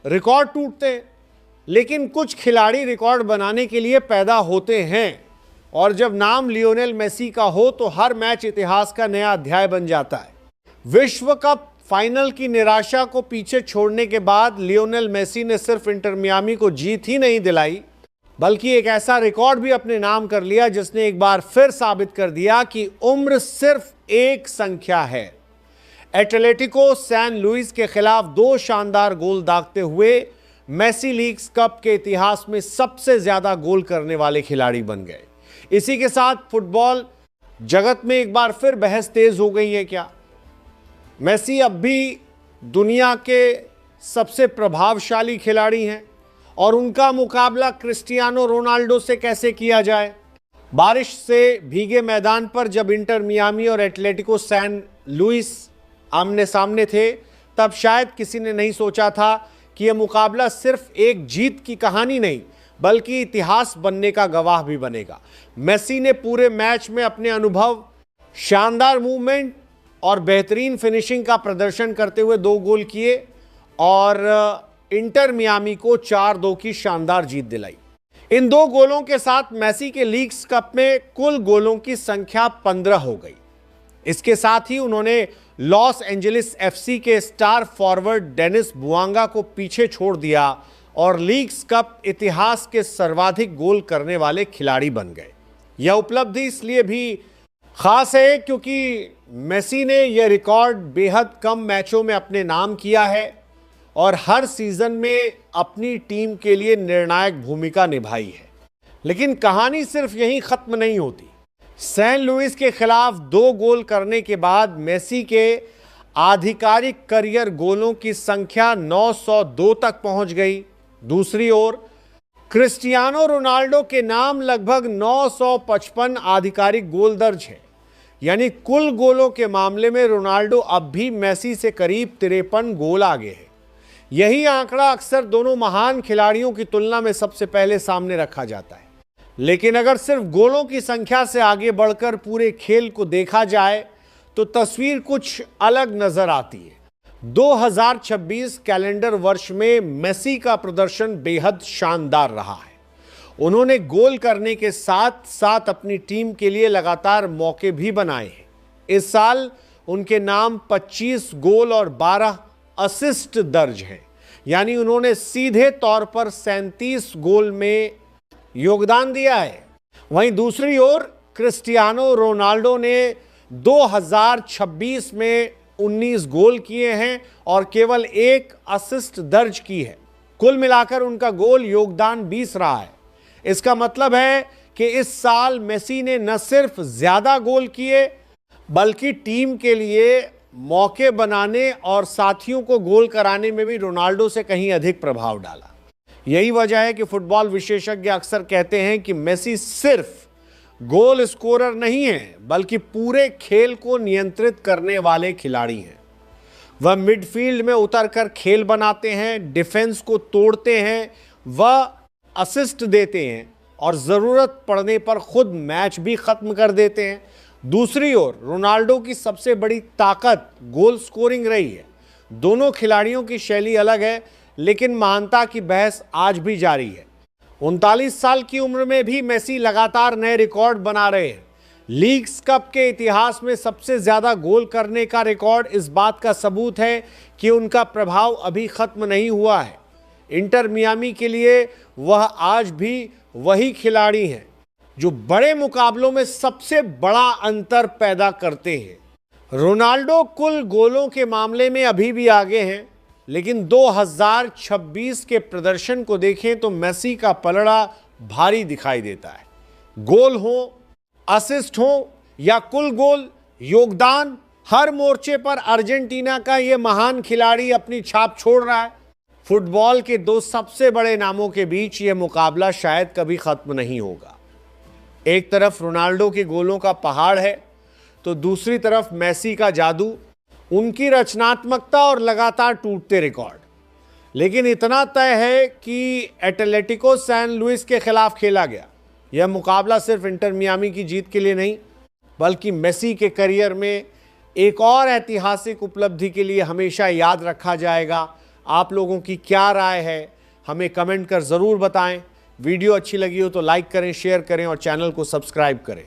Record टूटते हैं, लेकिन कुछ खिलाड़ी रिकॉर्ड बनाने के लिए पैदा होते हैं, और जब नाम लियोनेल मेसी का हो तो हर मैच इतिहास का नया अध्याय बन जाता है। विश्व कप फाइनल की निराशा को पीछे छोड़ने के बाद लियोनेल मेसी ने सिर्फ इंटर मियामी को जीत ही नहीं दिलाई, बल्कि एक ऐसा रिकॉर्ड भी अपने नाम कर लिया जिसने एक बार फिर साबित कर दिया कि उम्र सिर्फ एक संख्या है। एटलेटिको सैन लुइस के खिलाफ 2 शानदार गोल दागते हुए मेसी लीग्स कप के इतिहास में सबसे ज्यादा गोल करने वाले खिलाड़ी बन गए। इसी के साथ फुटबॉल जगत में एक बार फिर बहस तेज हो गई है। क्या मेसी अब भी दुनिया के सबसे प्रभावशाली खिलाड़ी हैं, और उनका मुकाबला क्रिस्टियानो रोनाल्डो से कैसे किया जाए? बारिश से भीगे मैदान पर जब इंटर मियामी और एटलेटिको सैन लुइस आमने सामने थे, तब शायद किसी ने नहीं सोचा था कि यह मुकाबला सिर्फ एक जीत की कहानी नहीं, बल्कि इतिहास बनने का गवाह भी बनेगा। मेसी ने पूरे मैच में अपने अनुभव, शानदार मूवमेंट और बेहतरीन फिनिशिंग का प्रदर्शन करते हुए 2 गोल किए और इंटर मियामी को 4-2 की शानदार जीत दिलाई। इन 2 गोलों के साथ मेसी के लीग्स कप में कुल गोलों की संख्या 15 हो गई। इसके साथ ही उन्होंने लॉस एंजलिस एफसी के स्टार फॉरवर्ड डेनिस बुआंगा को पीछे छोड़ दिया और लीग्स कप इतिहास के सर्वाधिक गोल करने वाले खिलाड़ी बन गए। यह उपलब्धि इसलिए भी खास है क्योंकि मेसी ने यह रिकॉर्ड बेहद कम मैचों में अपने नाम किया है और हर सीजन में अपनी टीम के लिए निर्णायक भूमिका निभाई है। लेकिन कहानी सिर्फ यहीं खत्म नहीं होती। सैन लुइस के खिलाफ 2 गोल करने के बाद मेसी के आधिकारिक करियर गोलों की संख्या 902 तक पहुंच गई। दूसरी ओर क्रिस्टियानो रोनाल्डो के नाम लगभग 955 आधिकारिक गोल दर्ज है, यानी कुल गोलों के मामले में रोनाल्डो अब भी मेसी से करीब 53 गोल आगे है। यही आंकड़ा अक्सर दोनों महान खिलाड़ियों की तुलना में सबसे पहले सामने रखा जाता है। लेकिन अगर सिर्फ गोलों की संख्या से आगे बढ़कर पूरे खेल को देखा जाए तो तस्वीर कुछ अलग नजर आती है। 2026 कैलेंडर वर्ष में मेसी का प्रदर्शन बेहद शानदार रहा है। उन्होंने गोल करने के साथ साथ अपनी टीम के लिए लगातार मौके भी बनाए हैं। इस साल उनके नाम 25 गोल और 12 असिस्ट दर्ज हैं, यानी उन्होंने सीधे तौर पर 37 गोल में योगदान दिया है। वहीं दूसरी ओर क्रिस्टियानो रोनाल्डो ने 2026 में 19 गोल किए हैं और केवल 1 असिस्ट दर्ज की है। कुल मिलाकर उनका गोल योगदान 20 रहा है। इसका मतलब है कि इस साल मेसी ने न सिर्फ ज्यादा गोल किए बल्कि टीम के लिए मौके बनाने और साथियों को गोल कराने में भी रोनाल्डो से कहीं अधिक प्रभाव डाला। यही वजह है कि फुटबॉल विशेषज्ञ अक्सर कहते हैं कि मेसी सिर्फ गोल स्कोरर नहीं है, बल्कि पूरे खेल को नियंत्रित करने वाले खिलाड़ी हैं। वह मिडफील्ड में उतरकर खेल बनाते हैं, डिफेंस को तोड़ते हैं, वह असिस्ट देते हैं और ज़रूरत पड़ने पर खुद मैच भी खत्म कर देते हैं। दूसरी ओर रोनाल्डो की सबसे बड़ी ताकत गोल स्कोरिंग रही है। दोनों खिलाड़ियों की शैली अलग है, लेकिन महानता की बहस आज भी जारी है। 39 साल की उम्र में भी मेसी लगातार नए रिकॉर्ड बना रहे हैं। लीग्स कप के इतिहास में सबसे ज्यादा गोल करने का रिकॉर्ड इस बात का सबूत है कि उनका प्रभाव अभी खत्म नहीं हुआ है। इंटर मियामी के लिए वह आज भी वही खिलाड़ी हैं जो बड़े मुकाबलों में सबसे बड़ा अंतर पैदा करते हैं। रोनाल्डो कुल गोलों के मामले में अभी भी आगे हैं, लेकिन 2026 के प्रदर्शन को देखें तो मेसी का पलड़ा भारी दिखाई देता है। गोल हो, असिस्ट हो या कुल गोल, योगदान, हर मोर्चे पर अर्जेंटीना का यह महान खिलाड़ी अपनी छाप छोड़ रहा है। फुटबॉल के 2 सबसे बड़े नामों के बीच यह मुकाबला शायद कभी खत्म नहीं होगा। एक तरफ रोनाल्डो के गोलों का पहाड़ है तो दूसरी तरफ मेसी का जादू, उनकी रचनात्मकता और लगातार टूटते रिकॉर्ड। लेकिन इतना तय है कि एटलेटिको सैन लुइस के खिलाफ खेला गया यह मुकाबला सिर्फ इंटर मियामी की जीत के लिए नहीं, बल्कि मेसी के करियर में एक और ऐतिहासिक उपलब्धि के लिए हमेशा याद रखा जाएगा। आप लोगों की क्या राय है हमें कमेंट कर ज़रूर बताएं। वीडियो अच्छी लगी हो तो लाइक करें, शेयर करें और चैनल को सब्सक्राइब करें।